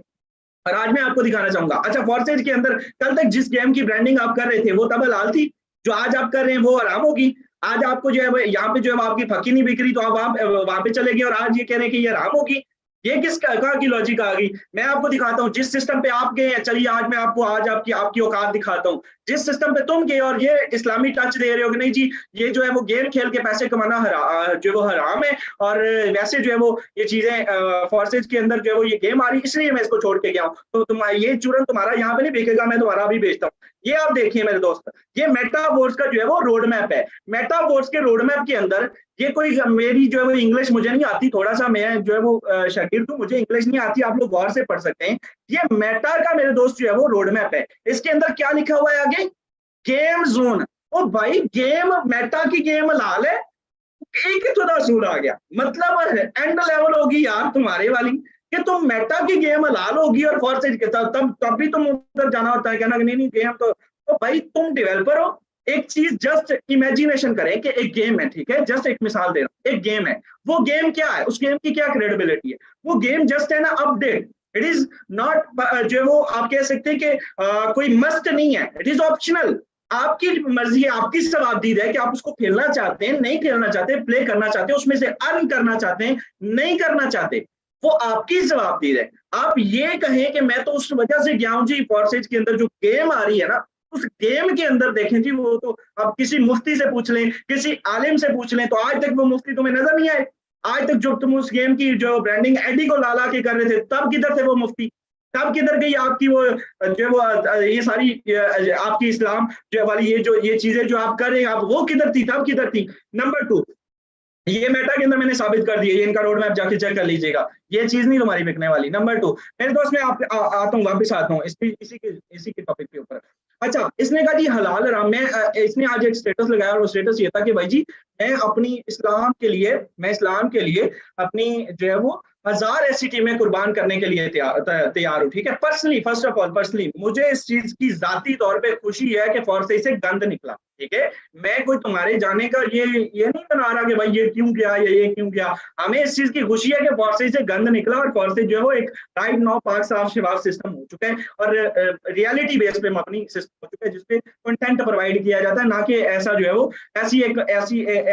S2: और आज मैं आपको दिखाना चाहूंगा। अच्छा फॉरसेज के अंदर कल तक जिस गेम की ब्रांडिंग आप कर रहे थे वो तब हलाल थी, जो आज आप कर रहे हैं वो हराम होगी। आज आपको जो है यहाँ पे जो है आपकी फकी नहीं बिक रही तो आप वहां पे चले गए और आज ये कह रहे हैं कि ये हराम होगी। ये किस कहाँ की लॉजिक आ गई? मैं आपको दिखाता हूँ जिस सिस्टम पे आप गए हैं। चलिए आज मैं आपको आज आपकी औकात दिखाता हूँ। जिस सिस्टम पे तुम गए और ये इस्लामी टच दे रहे हो कि नहीं जी ये जो है वो गेम खेल के पैसे कमाना जो है वो हराम है, और वैसे जो है वो ये चीजें फॉरसेज के अंदर जो है वो ये गेम आ रही है इसलिए मैं इसको छोड़ के गया हूँ। तो तुम ये चूरन तुम्हारा यहाँ पे नहीं बिकेगा, मैं तुम्हारा भी बेचता हूँ। ये आप देखिए मेरे दोस्त, ये मेटावर्स का जो है वो रोड मैप है। मेटावर्स के रोड मैप के अंदर ये कोई मेरी जो है वो इंग्लिश मुझे नहीं आती, थोड़ा सा मैं जो है वो शागिर्द हूँ, मुझे इंग्लिश नहीं आती, आप लोग गौर से पढ़ सकते हैं। ये मेटा का मेरे दोस्त जो है वो रोड मैप है। इसके अंदर क्या लिखा हुआ है आगे? Game zone. ओ भाई गेम मेटा की गेम लाल है, एक ही तो असूल आ गया, मतलब एंड लेवल होगी यार तुम्हारे वाली कि तुम मेटा की गेम हलाल होगी और फॉर्सेज के साथ, तब भी तुम उधर जाना होता है, कहना कि नहीं नहीं गेम तो भाई तुम डेवलपर हो। एक चीज जस्ट इमेजिनेशन करें कि एक गेम है, ठीक है, जस्ट एक मिसाल दे रहा हूँ, एक गेम है, वो गेम क्या है, उस गेम की क्या क्रेडिबिलिटी है, वो गेम जस्ट है ना अपडेट, इट इज नॉट जो वो आप कह सकते हैं कि कोई मस्ट नहीं है, इट इज ऑप्शनल। आपकी मर्जी है, आपकी जवाबदीद है कि आप उसको खेलना चाहते हैं, नहीं खेलना चाहते, प्ले करना चाहते हैं, उसमें से अर्न करना चाहते हैं, नहीं करना चाहते, वो आपकी जवाबदीद है। आप ये कहें कि मैं तो उस वजह से गया हूं जी फॉर्सेज के अंदर जो गेम आ रही है ना, उस गेम के अंदर देखें जी, वो तो आप किसी मुफ्ती से पूछ लें, किसी आलिम से पूछ लें, तो आज तक वो मुफ्ती तुम्हें नजर नहीं आए। आज तक जो तुम उस गेम की जो ब्रांडिंग एडी को ला ला के कर रहे थे, तब किधर थे वो मुफ्ती, तब किधर गई आपकी वो जो वो ये सारी आपकी इस्लाम जो वाली ये चीजें जो आप कर रहे हैं, आप वो किधर थी, तब किधर थी। नंबर 2, ये मेटा के अंदर मैंने साबित कर दिया, ये इनका रोड मैप जाके चेक कर लीजिएगा, ये चीज नहीं तुम्हारी बिकने वाली। नंबर 2, मेरे दोस्त, मैं आता हूँ, वापस आता हूँ इसी के टॉपिक के ऊपर। अच्छा, इसने कहा जी हलाल हराम में, इसने आज एक स्टेटस लगाया और वो स्टेटस ये था कि भाई जी मैं इस्लाम के लिए अपनी जो है वो 1000 ऐसी टीमें कुर्बान करने के लिए तैयार हूँ, ठीक है। Personally, first of all personally मुझे इस चीज की जाती तौर पे खुशी है कि फॉर्से से गंद निकला, ठीक है। मैं कोई तुम्हारे जाने का ये नहीं बना रहा कि भाई ये क्यों गया या ये क्यों गया, हमें इस चीज की खुशी है कि फॉर्से से गंद निकला और फॉर्से जो है वो एक राइट नाउ पाक साफ शिफाफ सिस्टम हो चुका है और रियलिटी बेस पे अपनी सिस्टम हो चुका है जिसपे कंटेंट प्रोवाइड किया जाता है, ना कि ऐसा जो है वो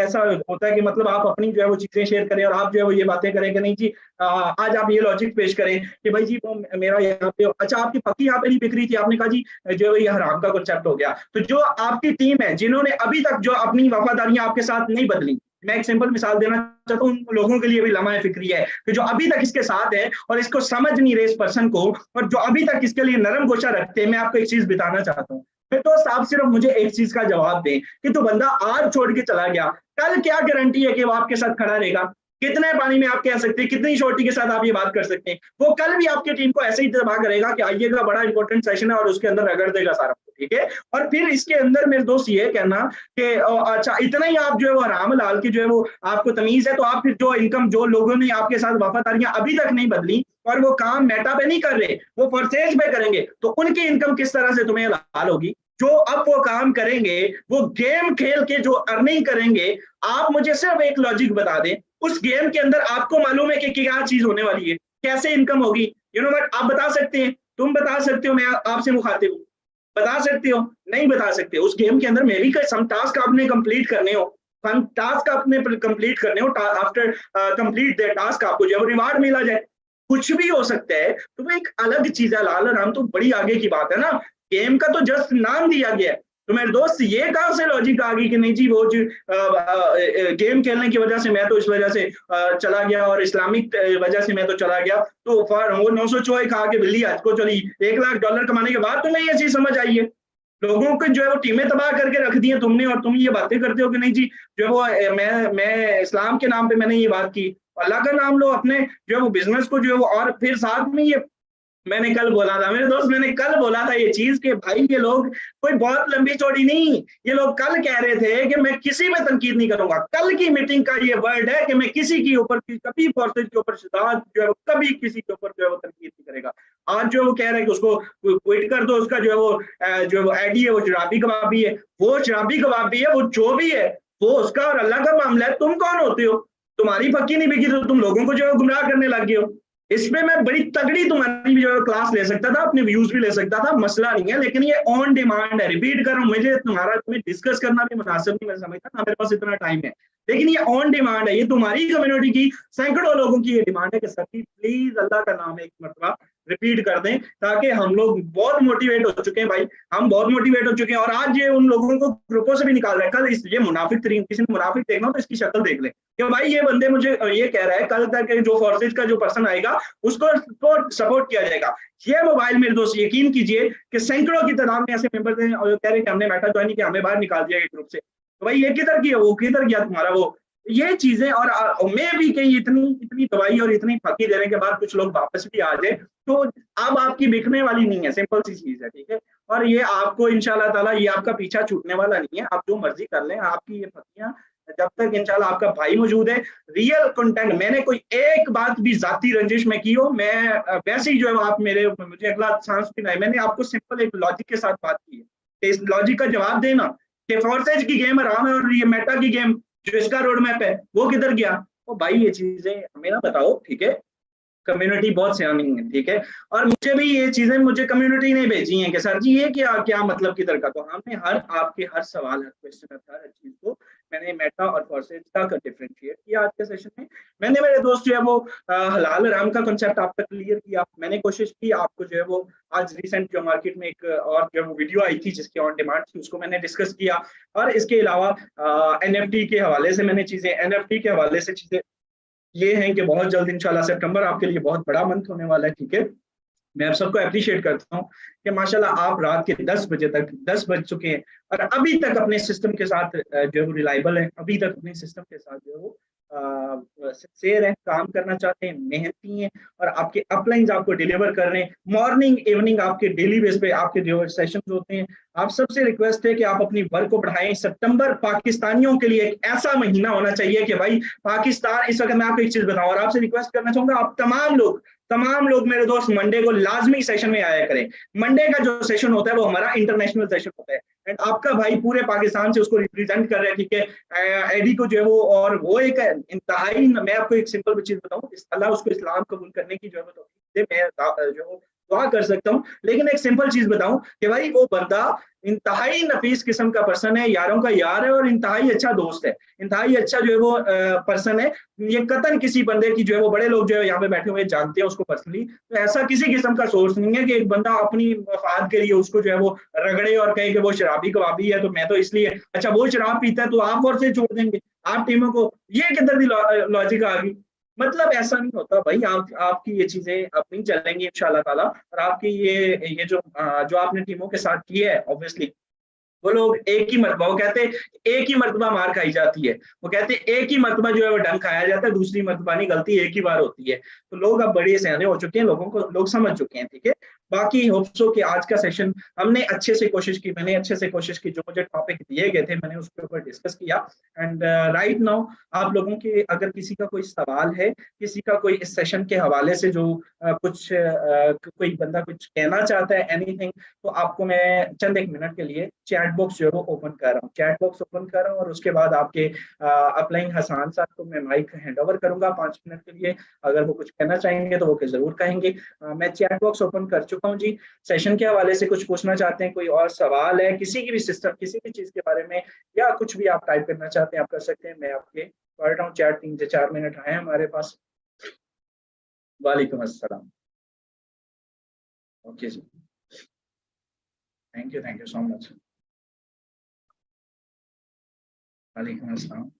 S2: ऐसा होता है कि मतलब आप अपनी जो है वो चीजें शेयर करें और आप जो है वो ये बातें करें कि नहीं जी आज आप ये लॉजिक पेश करें कि भाई जी वो मेरा यहाँ पे, अच्छा आपकी पक्की यहाँ पे नहीं बिक रही थी, आपने कहा जी जो है ये हराम का कॉन्सेप्ट हो गया। तो जो आपकी टीम है जिन्होंने अभी तक जो अपनी वफादारियां आपके साथ नहीं बदली, मैं एक सिंपल मिसाल देना चाहता हूँ, उन लोगों के लिए भी लम्हा फिक्री है कि जो अभी तक इसके साथ है और इसको समझ नहीं रहे इस पर्सन को, और जो अभी तक इसके लिए नरम गोशा रखते हैं। मैं आपको एक चीज बताना चाहता हूँ, फिर तो आप सिर्फ मुझे एक चीज का जवाब दें कि तो बंदा आज छोड़ के चला गया, कल क्या गारंटी है कि वो आपके साथ खड़ा रहेगा। कितने पानी में आप कह सकते हैं, कितनी छोटी के साथ आप ये बात कर सकते हैं, वो कल भी आपकी टीम को ऐसे ही तबाह करेगा कि आइएगा बड़ा इंपॉर्टेंट सेशन है और उसके अंदर रगड़ देगा सारा, ठीक है। और फिर इसके अंदर मेरे दोस्त ये कहना कि अच्छा इतना ही आप जो है वो हराम हलाल की जो है वो आपको तमीज है, तो आप फिर जो इनकम जो लोगों ने आपके साथ वफादारियां अभी तक नहीं बदली और वो काम मेटा पे नहीं कर रहे, वो परचेज पे करेंगे, तो उनकी इनकम किस तरह से तुम्हें हलाल होगी। जो अब वो काम करेंगे, वो गेम खेल के जो अर्निंग करेंगे, आप मुझे सिर्फ एक लॉजिक बता दें, उस गेम के अंदर आपको मालूम है कि क्या चीज होने वाली है, कैसे इनकम होगी, यू नो व्हाट, आप बता सकते हैं, तुम बता सकते हो, मैं आपसे मुखातिब हूँ, बता सकते हो, नहीं बता सकते। उस गेम के अंदर मेरी सम टास्क आपने कंप्लीट करने हो, सम टास्क आपने कंप्लीट करने हो, आफ्टर कंप्लीट द टास्क आपको जो रिवार्ड मिला जाए, कुछ भी हो सकता है। तो वो एक अलग चीज है, लाल राम तो बड़ी आगे की बात है ना, गेम का तो जस्ट नाम दिया गया है। तो मेरे दोस्त ये कहां से लॉजिक आ गई कि नहीं जी वो जो गेम खेलने की वजह से मैं तो इस वजह से चला गया और इस्लामिक वजह से मैं तो चला गया, तो वो 900 चोए खा के बिल्ली आज को चली, $1 लाख कमाने के बाद तुम्हें ये चीज समझ आई है। लोगों को जो है वो टीमें तबाह करके रख दी है तुमने, और तुम ये बातें करते हो कि नहीं जी जो है वो मैं इस्लाम के नाम पे मैंने ये बात की, अल्लाह का नाम लो, अपने जो है वो बिजनेस को जो है वो, और फिर साथ में ये मैंने कल बोला था मेरे दोस्त, मैंने कल बोला था ये चीज कि भाई ये लोग कोई बहुत लंबी चौड़ी नहीं, ये लोग कल कह रहे थे कि मैं किसी में तनकीद नहीं करूंगा, कल की मीटिंग का ये वर्ड है कि मैं किसी के ऊपर कभी फोर्सेज के ऊपर जो है वो कभी किसी के ऊपर जो है वो तनकीद नहीं करेगा। आज जो वो कह रहे हैं कि उसको क्विट कर दो, उसका जो है वो आईडी है वो शराबी कबाबी है, वो शराबी कबाबी है, वो जो भी है वो उसका और अल्लाह का मामला है। तुम कौन होते हो, तुम्हारी पक्की नहीं बिकी तो तुम लोगों को जो है गुमराह करने लग गए हो। इसमें मैं बड़ी तगड़ी तुम्हारी भी जो क्लास ले सकता था, अपने व्यूज भी ले सकता था, मसला नहीं है, लेकिन ये ऑन डिमांड है, रिपीट कर रहा हूं, मुझे तुम्हें डिस्कस करना भी मुनासिब नहीं मैं समझता, ना मेरे पास इतना टाइम है, लेकिन ये ऑन डिमांड है, ये तुम्हारी कम्युनिटी की सैकड़ों लोगों की ये डिमांड है कि सर प्लीज अल्लाह का नाम है एक मरतबा रिपीट कर दें, ताकि हम लोग बहुत मोटिवेट हो चुके हैं भाई, हम बहुत मोटिवेट हो चुके हैं, और आज ये उन लोगों को ग्रुपों से भी निकाल रहा है। कल ये मुनाफिक तरीन, किसी ने मुनाफिक देखना हो तो इसकी शक्ल देख ले कि भाई ये बंदे मुझे ये कह रहा है कल तक जो फोर्सेज का जो पर्सन आएगा उसको सपोर्ट किया जाएगा। ये मोबाइल मेरे दोस्त यकीन कीजिए कि सैकड़ों की तादाद में ऐसे मेंबर्स हैं और कह रहे हैं कि हमने मेटा ज्वाइन किया, हमें बाहर निकाल दिया ग्रुप से। तो भाई ये किधर की है, वो किधर गया तुम्हारा वो ये चीजें, और मैं भी कहीं इतनी इतनी दवाई और इतनी फाकी देने के बाद कुछ लोग वापस भी आ जाए तो अब आपकी बिकने वाली नहीं है, सिंपल सी चीज है, ठीक है। और ये आपको इंशाल्लाह ताला ये आपका पीछा छूटने वाला नहीं है, आप जो मर्जी कर लें, आपकी ये फकियां जब तक इंशाल्लाह आपका भाई मौजूद है। रियल कंटेंट, मैंने कोई एक बात भी जाती रंजिश में की हो, मैं वैसे ही जो है आप मेरे मुझे अगला सांस भी नहीं, मैंने आपको सिंपल एक लॉजिक के साथ बात की है कि इस लॉजिक का जवाब देना कि फोर्सेज की गेम आराम है और ये मेटा की गेम जो इसका रोड मैप है वो किधर गया। ओ भाई ये चीजें हमें ना बताओ, ठीक है। कम्युनिटी बहुत सियानी है, ठीक है। और मुझे भी ये चीजें मुझे कम्युनिटी ने भेजी हैं कि सर जी ये क्या क्या मतलब किधर का, तो हमने हर आपके हर सवाल, हर क्वेश्चन, हर चीज को मैंने मेटा और फोर्सेज का डिफरेंशिएट किया आज के सेशन में। मैंने मेरे दोस्त जो है वो हलाल हराम का कॉन्सेप्ट आप तक क्लियर किया। मैंने कोशिश की आपको जो है वो आज रिसेंट जो मार्केट में एक और जो वो वीडियो आई थी जिसकी ऑन डिमांड थी उसको मैंने डिस्कस किया। और इसके अलावा एनएफटी के हवाले से मैंने चीजें, एनएफटी के हवाले से चीजें ये हैं कि बहुत जल्द इंशाल्लाह सितंबर आपके लिए बहुत बड़ा मंथ होने वाला है, ठीक है। मैं आप सबको अप्रिशिएट करता हूँ कि माशाल्लाह आप रात के 10 बजे तक 10 बज चुके हैं और अभी तक अपने सिस्टम के साथ जो है वो रिलायबल है, अभी तक अपने सिस्टम के साथ जो है वो सिंसियर है, काम करना चाहते हैं, मेहनती हैं और आपके अपलाइंस आपको डिलीवर कर रहे हैं। मॉर्निंग इवनिंग आपके डेली बेस पे आपके जो सेशन होते हैं। आप सबसे रिक्वेस्ट है कि आप अपनी वर्क को बढ़ाएं। सितंबर पाकिस्तानियों के लिए एक ऐसा महीना होना चाहिए कि भाई पाकिस्तान, इस वक्त मैं आपको एक चीज बताऊं और आपसे रिक्वेस्ट करना चाहूंगा, आप तमाम लोग मेरे दोस्त मंडे को लाजमी सेशन में आया करें। मंडे का जो सेशन होता है वो हमारा इंटरनेशनल सेशन होता है एंड आपका भाई पूरे पाकिस्तान से उसको रिप्रेजेंट कर रहा है, ठीक है। एडी को जो है वो, और वो एक इंतहाई, मैं आपको एक सिंपल चीज बताऊं, अल्लाह उसको इस्लाम कबूल करने की जरूरत होती है, मैं जो दुआ कर सकता हूँ। लेकिन एक सिंपल चीज बताऊं कि भाई वो बंदा इंतहाई नफीस किस्म का पर्सन है, यारों का यार है और इंतहाई अच्छा दोस्त है, इंतहाई अच्छा जो है वो पर्सन है। ये कतन किसी बंदे की जो है वो, बड़े लोग जो है यहाँ पे बैठे हुए जानते हैं उसको पर्सनली, तो ऐसा किसी किस्म का सोर्स नहीं है कि एक बंदा अपनी मफाद के लिए उसको जो है वो रगड़े और कहे कि वो शराबी कबाबी है तो मैं तो इसलिए, अच्छा वो शराब पीता है तो आप और से छोड़ देंगे आप टीमों को, ये किधर की लॉजिक आ गई। मतलब ऐसा नहीं होता भाई, आप आपकी ये चीजें अब नहीं चलेंगी इंशाल्लाह ताला। और आपकी ये जो आपने टीमों के साथ की है ऑब्वियसली, वो लोग एक ही मरतबा, वो कहते एक ही मरतबा मार खाई जाती है, वो कहते एक ही मरतबा जो है वो डंक खाया जाता है, दूसरी मरतबा नहीं, गलती एक ही बार होती है। तो लोग अब बड़े सियाने हो चुके हैं, लोगों को लोग समझ चुके हैं, ठीक है। बाकी होप्सो कि आज का सेशन हमने अच्छे से कोशिश की, मैंने अच्छे से कोशिश की, जो मुझे टॉपिक दिए गए थे मैंने उसके ऊपर डिस्कस किया। एंड राइट नाउ आप लोगों के अगर किसी का कोई सवाल है, किसी का कोई इस सेशन के हवाले से जो कोई बंदा कुछ कहना चाहता है एनीथिंग, तो आपको मैं चंद एक मिनट के लिए चैट बॉक्स जो है वो ओपन कर रहा हूँ, चैट बॉक्स ओपन कर रहा हूँ और उसके बाद आपके अपलाइन हसान साहब को मैं माइक हैंड ओवर करूंगा 5 मिनट के लिए। अगर वो कुछ कहना चाहेंगे तो वो जरूर कहेंगे। मैं चैट बॉक्स ओपन कर चुका हूँ जी। सेशन के हवाले से कुछ पूछना चाहते हैं, कोई और सवाल है किसी की भी सिस्टम, किसी भी चीज के बारे में, या कुछ भी आप टाइप करना चाहते हैं आप कर सकते हैं। मैं आपके पढ़ रहा हूँ चैट, 3 से 4 मिनट आए हमारे पास। वालेकुम अस्सलाम। Okay ji, thank you so much. वालेकुम अस्सलाम।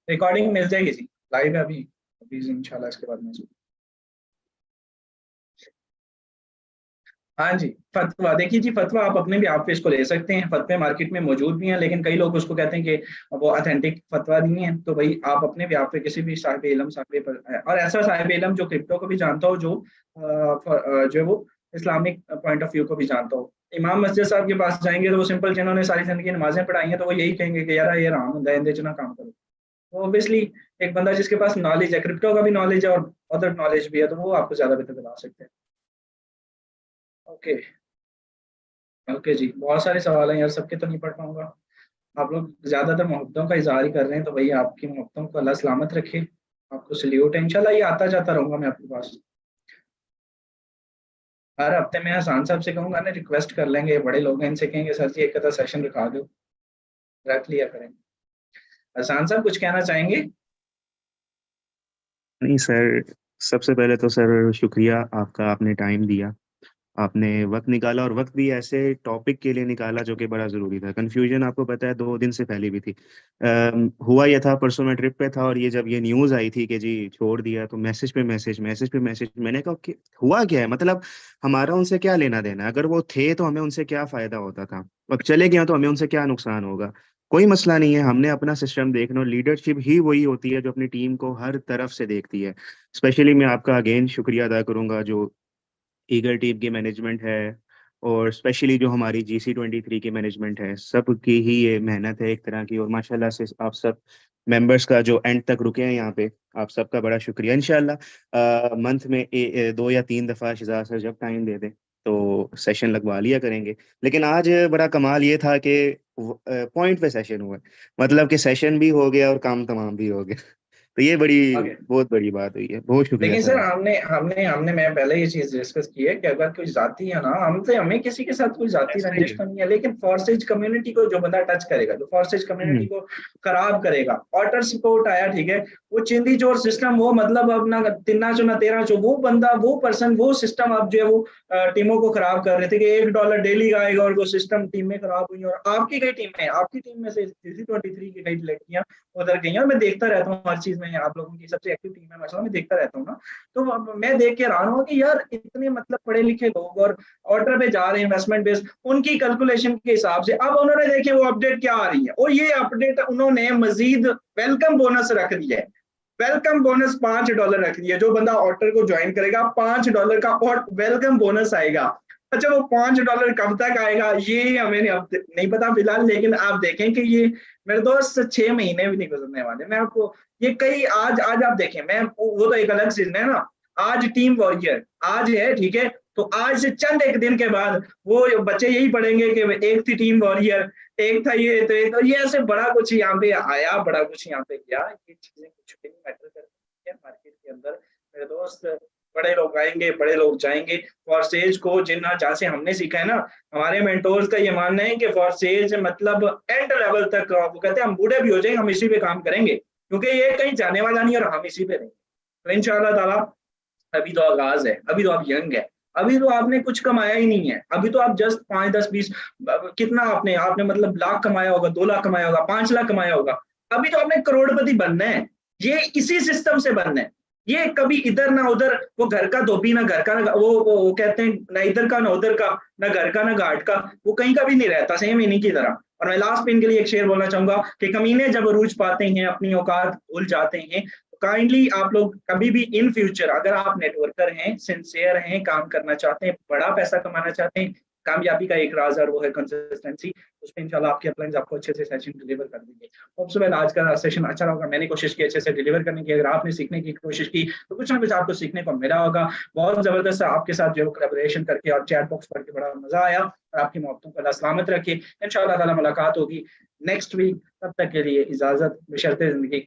S2: रिकॉर्डिंग मिल जाएगी जी, लाइव है अभी अभी इंशाल्लाह इसके बाद में। हाँ जी, फतवा देखिए जी, फतवा आप अपने भी आप पे इसको ले सकते हैं, फतवे मार्केट में मौजूद भी हैं लेकिन कई लोग उसको कहते हैं कि वो ऑथेंटिक फतवा नहीं है। तो भाई आप अपने भी आप पे किसी भी साहिब इल्म साहिब पर, और ऐसा साहिब इल्म जो क्रिप्टो को भी जानता हो, जो है वो इस्लामिक पॉइंट ऑफ व्यू को भी जानता हो। इमाम मस्जिद साहब के पास जाएंगे तो वो सिंपल, जिन्होंने सारी जिंदगी नमाजें पढ़ाई हैं, तो वो यही कहेंगे कि यार ये राम होता है ना काम करो। तो ऑब्वियसली एक बंदा जिसके पास नॉलेज है, क्रिप्टो का भी नॉलेज है और अदर नॉलेज भी है, तो वो आपको ज्यादा बेहतर बता सकते हैं। ओके, ओके जी, बहुत सारे सवाल हैं यार, सबके तो नहीं पढ़ पाऊंगा। आप लोग ज्यादातर मोहब्बतों का इजहार ही कर रहे हैं, तो भैया आपकी मोहब्बतों को अल्लाह सलामत रखे। आपको सल्यूट है, इंशाल्लाह ये आता जाता रहूंगा मैं आपके पास। हर हफ्ते मैं हसान साहब से कहूंगा ना, रिक्वेस्ट कर लेंगे, बड़े लोग हैं, इनसे कहेंगे सर जी एक आधा सेशन रखा दो, रख लिया करें। हसान साहब कुछ कहना चाहेंगे?
S3: नहीं सर, सबसे पहले तो सर शुक्रिया आपका, आपने टाइम दिया, आपने वक्त निकाला और वक्त भी ऐसे टॉपिक के लिए निकाला जो कि बड़ा जरूरी था। कंफ्यूजन आपको पता है 2 दिन से पहले भी थी। हुआ यह था, परसों मैं ट्रिप पे था और ये जब ये न्यूज़ आई थी कि जी छोड़ दिया, तो मैसेज पे मैसेज, मैसेज पे मैसेज, मैंने कहा कि हुआ क्या है, मतलब हमारा उनसे क्या लेना देना है, अगर वो थे तो हमें उनसे क्या फायदा होता था, अब चले गए तो हमें उनसे क्या नुकसान होगा। कोई मसला नहीं है, हमने अपना सिस्टम देखना, लीडरशिप ही वही होती है जो अपनी टीम को हर तरफ से देखती है। स्पेशली मैं आपका अगेन शुक्रिया अदा करूंगा जो ईगल टीम की मैनेजमेंट है, और स्पेशली जो हमारी GC23 की मैनेजमेंट है, सब की ही ये मेहनत है एक तरह की। और माशाल्लाह से आप सब मेंबर्स का जो एंड तक रुके हैं यहाँ पे, आप सबका बड़ा शुक्रिया। इंशाल्लाह मंथ में 2 या 3 दफ़ा शिजा सर जब टाइम दे दें तो सेशन लगवा लिया करेंगे। लेकिन आज बड़ा कमाल ये था कि पॉइंट पे सेशन हुआ, मतलब कि सेशन भी हो गया और काम तमाम भी हो गया। तो ये
S1: आगे
S3: बहुत बड़ी बात हुई है। बहुत शुक्रिया
S1: लेकिन
S3: सर
S1: सर
S3: आप।
S1: हमने हमने हमने मैं पहले ये चीज डिस्कस की है कि अगर कोई जाति है ना, हमसे हमें किसी के साथ कोई जाति
S3: ऐसा ही
S1: रंजिश
S3: है।
S1: तो नहीं है, लेकिन फॉर्सेज कम्युनिटी को जो बंदा टच करेगा, जो फॉर्सेज कम्युनिटी
S3: हम्म।
S1: को खराब करेगा, ऑटर सपोर्ट आया ठीक है, वो चिंदी चोर सिस्टम, वो मतलब अपना तिन्ना चो ना तेरह चो, वो बंदा, वो पर्सन, वो सिस्टम अब जो है वो टीमों को खराब कर रहे थे कि $1 डेली का आएगा और वो सिस्टम टीम में खराब हुई। और आपकी कई टीम है, आपकी टीम में से GC23 की कई लड़कियां उधर गई हैं, और मैं देखता रहता हूँ हर चीज में, आप लोगों की सबसे एक्टिव टीम है माशाल्लाह, मैं देखता रहता हूँ ना। तो मैं देख के हैरान हूँ कि यार इतने मतलब पढ़े लिखे लोग और ऑर्डर पे जा रहे हैं इन्वेस्टमेंट बेस, उनकी कैलकुलेशन के हिसाब से अब उन्होंने देखे वो अपडेट क्या आ रही है, और ये अपडेट उन्होंने मजीद वेलकम बोनस रख दिया है। वेलकम बोनस $5 रख दिया, जो बंदा ऑर्डर को ज्वाइन करेगा $5 का और वेलकम बोनस आएगा। अच्छा वो $5 कब तक आएगा ये हमें नहीं पता फिलहाल, लेकिन आप देखें कि ये मेरे दोस्त 6 महीने भी नहीं गुजरने वाले। मैं आपको ये कई आज आज आप देखें, मैं वो तो एक अलग सीजन है ना, आज टीम वॉरियर आज है ठीक है, तो आज से चंद एक दिन के बाद वो बच्चे यही पढ़ेंगे कि एक थी टीम वॉरियर, एक था ये, तो एक, ये ऐसे बड़ा कुछ यहाँ पे आया, बड़ा कुछ यहाँ पे गया, ये चीजें कुछ भी नहीं मैटर करती है मार्केट के अंदर मेरे दोस्त। बड़े लोग आएंगे, बड़े लोग जाएंगे। फॉर सेज को जिन्ना जहाँ से हमने सीखा है ना, हमारे मेंटोर्स का ये मानना है कि फॉर सेज मतलब एंड लेवल तक वो कहते हैं हम बूढ़े भी हो जाएंगे हम इसी पे काम करेंगे, क्योंकि ये कहीं जाने वाला नहीं और हम इसी पे रहेंगे। तो इंशाअल्लाह ताला अभी तो आगाज है, अभी तो आप यंग है, अभी तो आपने कुछ कमाया ही नहीं है, अभी तो आप जस्ट 5 10 20 कितना आपने आपने मतलब लाख कमाया होगा, 2 लाख कमाया होगा, 5 लाख कमाया होगा, अभी तो आपने करोड़पति बनना है। ये इसी सिस्टम से बनना है, ये कभी इधर ना उधर, वो घर का धोबी ना घर का ना वो कहते हैं ना इधर का ना उधर का, ना घर का ना घाट का, वो कहीं का भी नहीं रहता, सेम इन्हीं की तरह। और मैं लास्ट पे इनके लिए एक शेर बोलना चाहूंगा कि कमीने जब अरूज पाते हैं अपनी औकात भूल जाते हैं। काइंडली आप लोग कभी भी इन फ्यूचर अगर आप नेटवर्कर हैं, सिंसियर हैं, काम करना चाहते हैं, बड़ा पैसा कमाना चाहते हैं, कामयाबी का एक राज है और वो है कंसिस्टेंसी। उसमें इंशाल्लाह आपके अपलाइंस आपको अच्छे से सेशन डिलीवर कर देंगे। होप सो वेल आज का सेशन अच्छा होगा, मैंने कोशिश की अच्छे से डिलीवर करने की, अगर आपने सीखने की कोशिश की तो कुछ ना कुछ आपको सीखने को मिला होगा। बहुत जबरदस्त आपके साथ जो कोलैबोरेशन करके और चैट बॉक्स पढ़ के बड़ा मजा आया, और आपकी मोहब्बतों को अल्लाह सलामत रखे। इंशाल्लाह ताला मुलाकात होगी नेक्स्ट वीक, तब तक के लिए इजाजत, बशर्ते जिंदगी